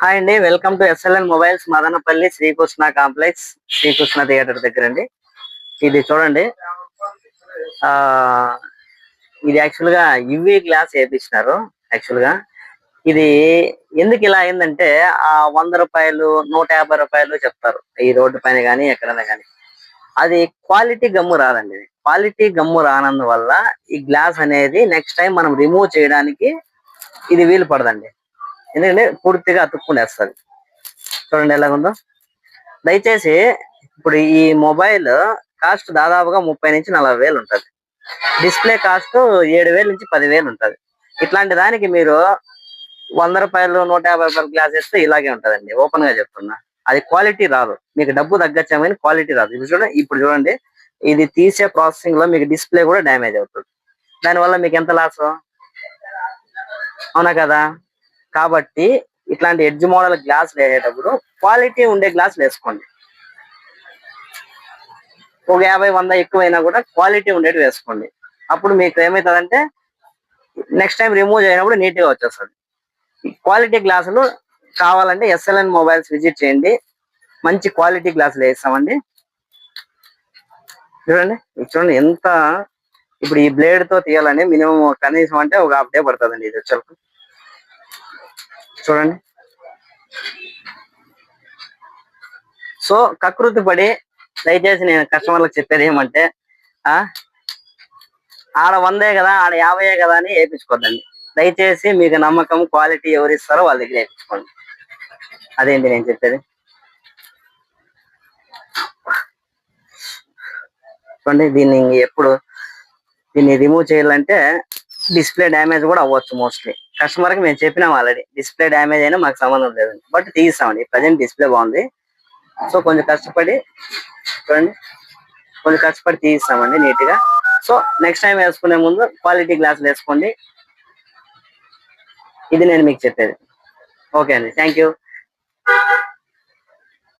Hi అండి, welcome to SLN mobiles Madanapalle Srikrishna complex, Srikrishna theatre దగ్గర అండి. ఇది చూడండి, ఆ ఇది యాక్చువల్ గా యువి గ్లాస్ వేయించినారు. యాక్చువల్ గా ఇది ఎందుకు ఇలా అయిందంటే, ఆ 100 రూపాయలు 150 రూపాయలు చెప్తారు ఈ రోడ్డు పైన కానీ ఎక్కడైనా కానీ. అది క్వాలిటీ గమ్ము రాదండి. క్వాలిటీ గమ్ము రానందువల్ల ఈ గ్లాస్ అనేది నెక్స్ట్ టైం మనం రిమూవ్ చేయడానికి ఇది వీలు పడదండి. ఎందుకంటే పూర్తిగా అతుక్కునేస్తుంది. చూడండి ఎలాగుందో. దయచేసి ఇప్పుడు ఈ మొబైల్ కాస్ట్ దాదాపుగా 30 నుంచి 40 వేలు ఉంటుంది. డిస్ప్లే కాస్ట్ 7,000 నుంచి 10,000 ఉంటుంది. ఇట్లాంటి దానికి మీరు 100 రూపాయలు 150 రూపాయలు గ్లాస్ వేస్తే ఇలాగే ఉంటుందండి. ఓపెన్ గా చెప్తున్నా, అది క్వాలిటీ రాదు. మీకు డబ్బు తగ్గచ్చామని క్వాలిటీ రాదు. ఇప్పుడు చూడండి, ఇది తీసే ప్రాసెసింగ్ లో మీకు డిస్ప్లే కూడా డ్యామేజ్ అవుతుంది. దానివల్ల మీకు ఎంత లాస్, అవునా కదా? కాబట్టి ఇట్లాంటి ఎడ్జ్ మోడల్ గ్లాస్ వేసేటప్పుడు క్వాలిటీ ఉండే గ్లాస్ వేసుకోండి. ఒక 50-100 ఎక్కువైనా కూడా క్వాలిటీ ఉండేది వేసుకోండి. అప్పుడు మీకు ఏమవుతుందంటే నెక్స్ట్ టైం రిమూవ్ చేయనప్పుడు నీట్ గా వచ్చేస్తుంది. క్వాలిటీ గ్లాసులు కావాలంటే ఎస్ఎల్ఎన్ మొబైల్స్ విజిట్ చేయండి. మంచి క్వాలిటీ గ్లాసులు వేస్తామండి. చూడండి ఎంత. ఇప్పుడు ఈ బ్లేడ్ తో తీయాలని మినిమం కనీసం అంటే ఒక హాఫ్ డే పడుతుందండి ఇది వచ్చేలకు. చూడండి. సో కకృతి పడి దయచేసి నేను కస్టమర్లకు చెప్పేది ఏమంటే, ఆడ 100 కదా, ఆడ 50 కదా అని వేయించుకోద్దండి. దయచేసి మీకు నమ్మకం, క్వాలిటీ ఎవరు ఇస్తారో వాళ్ళ దగ్గర వేయించుకోండి. అదేంటి నేను చెప్పేది. చూడండి, దీన్ని రిమూవ్ చేయాలంటే డిస్ప్లే డ్యామేజ్ కూడా అవ్వచ్చు. మోస్ట్లీ కస్టమర్ కి మేము చెప్పినాం ఆల్రెడీ, డిస్ప్లే డ్యామేజ్ అయినా మాకు సంబంధం లేదండి, బట్ తీస్తామండి. ప్రజెంట్ డిస్ప్లే బాగుంది. సో కొంచెం కష్టపడి చూడండి, కొంచెం కష్టపడి తీస్తామండి నీట్ గా. సో నెక్స్ట్ టైం వేసుకునే ముందు క్వాలిటీ గ్లాసులు వేసుకోండి. ఇది నేను మీకు చెప్పేది. ఓకే అండి, థ్యాంక్ యూ.